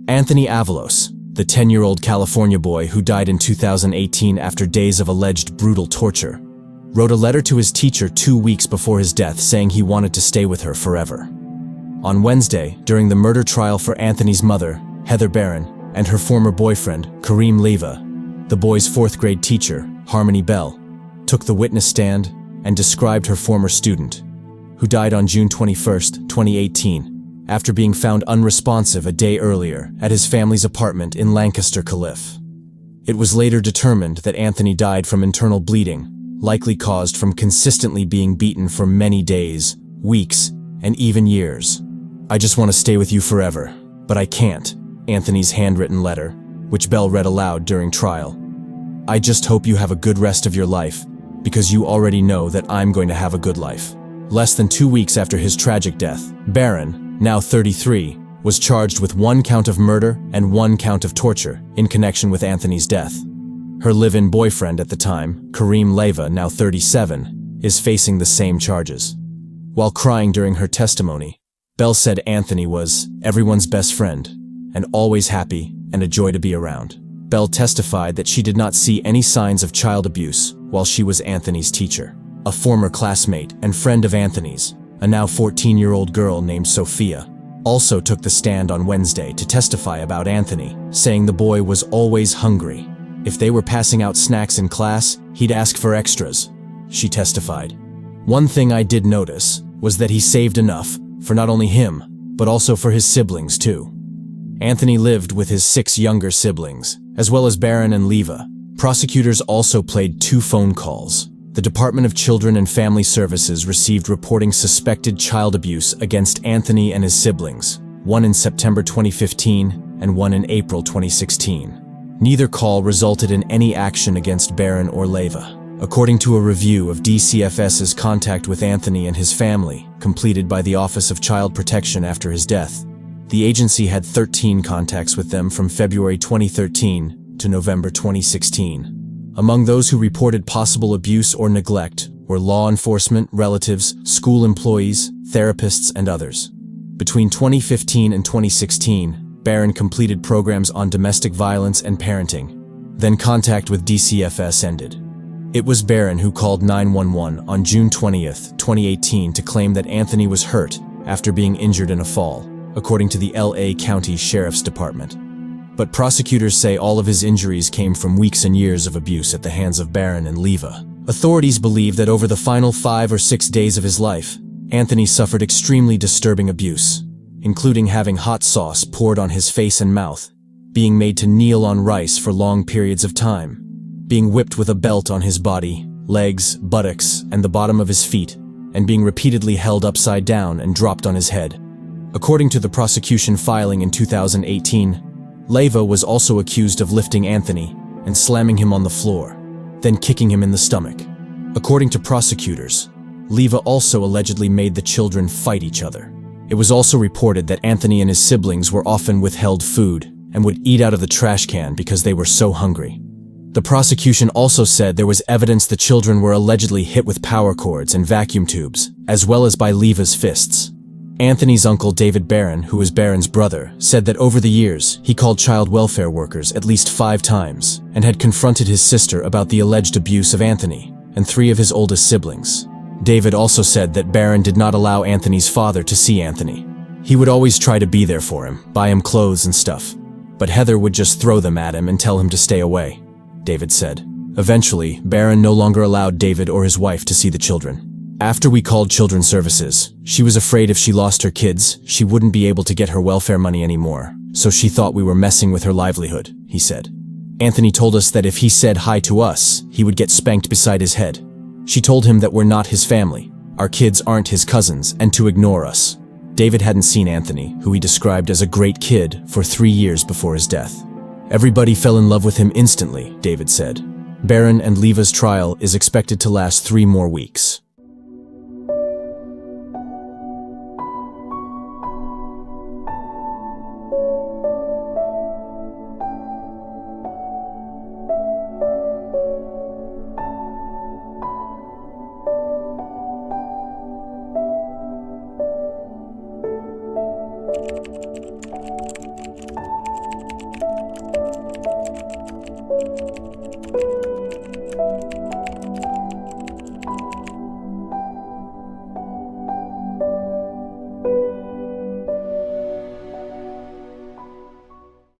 Anthony Avalos, the 10-year-old California boy who died in 2018 after days of alleged brutal torture, wrote a letter to his teacher 2 weeks before his death saying he wanted to stay with her forever. On Wednesday, during the murder trial for Anthony's mother, Heather Barron, and her former boyfriend, Kareem Leyva, the boy's 4th-grade teacher, Harmony Bell, took the witness stand and described her former student, who died on June 21, 2018, after being found unresponsive a day earlier at his family's apartment in Lancaster, Calif. It was later determined that Anthony died from internal bleeding, likely caused from consistently being beaten for many days, weeks, and even years. "I just want to stay with you forever, but I can't," Anthony's handwritten letter, which Bell read aloud during trial. "I just hope you have a good rest of your life, because you already know that I'm going to have a good life." Less than 2 weeks after his tragic death, Barron, now 33, was charged with 1 count of murder and 1 count of torture in connection with Anthony's death. Her live-in boyfriend at the time, Kareem Leyva, now 37, is facing the same charges. While crying during her testimony, Bell said Anthony was everyone's best friend and always happy and a joy to be around. Bell testified that she did not see any signs of child abuse while she was Anthony's teacher. A former classmate and friend of Anthony's, a now 14-year-old girl named Sophia, also took the stand on Wednesday to testify about Anthony, saying the boy was always hungry. If they were passing out snacks in class, he'd ask for extras, she testified. "One thing I did notice was that he saved enough for not only him, but also for his siblings too." Anthony lived with his 6 younger siblings, as well as Barron and Leyva. Prosecutors also played 2 phone calls. The Department of Children and Family Services received reporting suspected child abuse against Anthony and his siblings, one in September 2015 and one in April 2016. Neither call resulted in any action against Barron or Leyva. According to a review of DCFS's contact with Anthony and his family, completed by the Office of Child Protection after his death, the agency had 13 contacts with them from February 2013 to November 2016. Among those who reported possible abuse or neglect were law enforcement, relatives, school employees, therapists, and others. Between 2015 and 2016, Barron completed programs on domestic violence and parenting. Then contact with DCFS ended. It was Barron who called 911 on June 20, 2018 to claim that Anthony was hurt after being injured in a fall, according to the LA County Sheriff's Department. But prosecutors say all of his injuries came from weeks and years of abuse at the hands of Barron and Leyva. Authorities believe that over the final 5 or 6 days of his life, Anthony suffered extremely disturbing abuse, including having hot sauce poured on his face and mouth, being made to kneel on rice for long periods of time, being whipped with a belt on his body, legs, buttocks, and the bottom of his feet, and being repeatedly held upside down and dropped on his head. According to the prosecution filing in 2018, Leyva was also accused of lifting Anthony and slamming him on the floor, then kicking him in the stomach. According to prosecutors, Leyva also allegedly made the children fight each other. It was also reported that Anthony and his siblings were often withheld food and would eat out of the trash can because they were so hungry. The prosecution also said there was evidence the children were allegedly hit with power cords and vacuum tubes, as well as by Leyva's fists. Anthony's uncle David Barron, who was Barron's brother, said that over the years, he called child welfare workers at least 5 times and had confronted his sister about the alleged abuse of Anthony and 3 of his oldest siblings. David also said that Barron did not allow Anthony's father to see Anthony. He would always try to be there for him, buy him clothes and stuff, but Heather would just throw them at him and tell him to stay away, David said. Eventually, Barron no longer allowed David or his wife to see the children. "After we called Children's Services, she was afraid if she lost her kids, she wouldn't be able to get her welfare money anymore, so she thought we were messing with her livelihood," he said. Anthony told us that if he said hi to us, he would get spanked beside his head. She told him that we're not his family, our kids aren't his cousins, and to ignore us. David hadn't seen Anthony, who he described as a great kid, for 3 years before his death. "Everybody fell in love with him instantly," David said. Barron and Leyva's trial is expected to last 3 more weeks.